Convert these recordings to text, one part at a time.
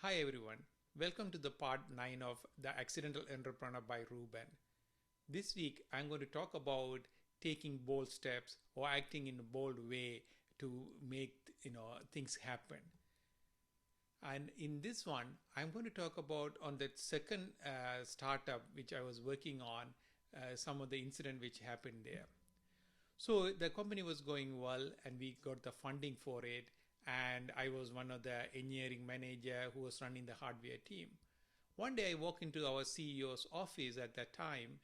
Hi everyone, welcome to the part 9 of The Accidental Entrepreneur by Ruban. This week I'm going to talk about taking bold steps or acting in a bold way to make things happen. And in this one I'm going to talk about on that second startup which I was working on, some of the incident which happened there. So the company was going well and we got the funding for it, and I was one of the engineering manager who was running the hardware team. One day I walked into our CEO's office at that time,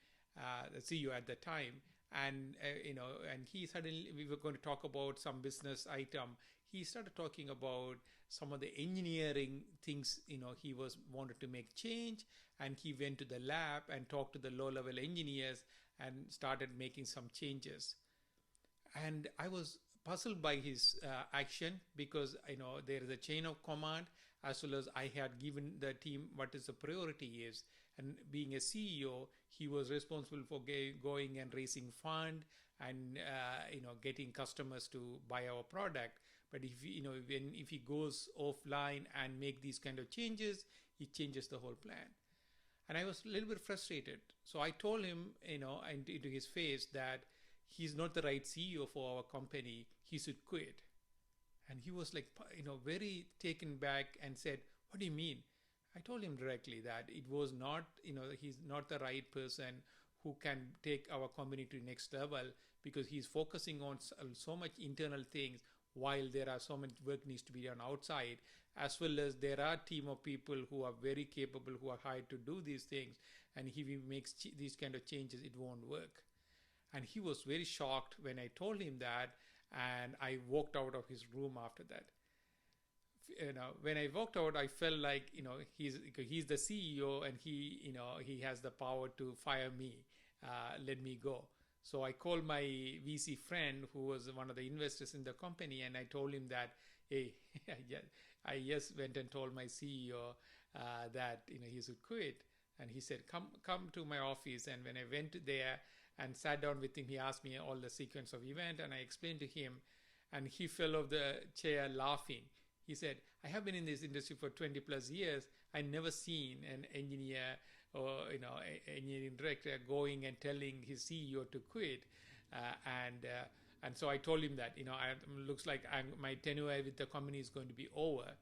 the CEO at the time, and and he suddenly, we were going to talk about some business item. He started talking about some of the engineering things. He wanted to make change, and he went to the lab and talked to the low-level engineers and started making some changes. And I was puzzled by his action, because there is a chain of command, as well as I had given the team what is the priority is. And being a CEO, he was responsible for going and raising fund and getting customers to buy our product. But if he goes offline and make these kind of changes, it changes the whole plan. And I was a little bit frustrated. So I told him, into his face, that he's not the right CEO for our company. He should quit. And he was like, very taken back and said, "What do you mean?" I told him directly that it was not, he's not the right person who can take our company to the next level, because he's focusing on so much internal things, while there are so much work needs to be done outside, as well as there are a team of people who are very capable, who are hired to do these things. And if he makes these kind of changes, it won't work. And he was very shocked when I told him that, and I walked out of his room after that. When I walked out, I felt like he's the CEO, and he has the power to fire me, let me go. So I called my VC friend, who was one of the investors in the company, and I told him that, hey, I just went and told my CEO that he should quit. And he said, come to my office. And when I went there and sat down with him, he asked me all the sequence of event, and I explained to him, and he fell off the chair laughing. He said, "I have been in this industry for 20 plus years. I never seen an engineer or engineering director going and telling his CEO to quit." And so I told him that looks like my tenure with the company is going to be over.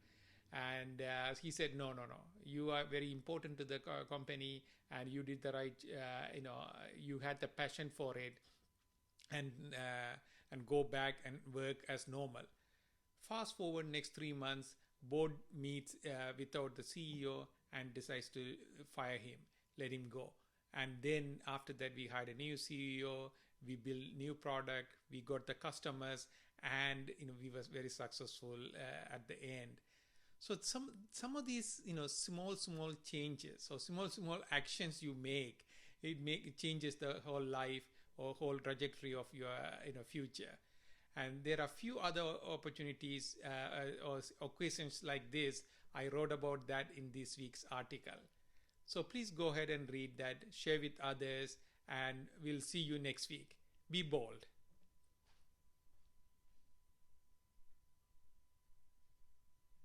And he said, no, you are very important to the company, and you did the right, you had the passion for it, and go back and work as normal. Fast forward next 3 months, board meets without the CEO and decides to fire him, let him go. And then after that, we hired a new CEO, we built new product, we got the customers, and we was very successful at the end. So some of these small changes or small actions you make, it changes the whole life or whole trajectory of your future. And there are few other opportunities or occasions like this. I wrote about that in this week's article. So please go ahead and read that, share with others, and we'll see you next week. Be bold.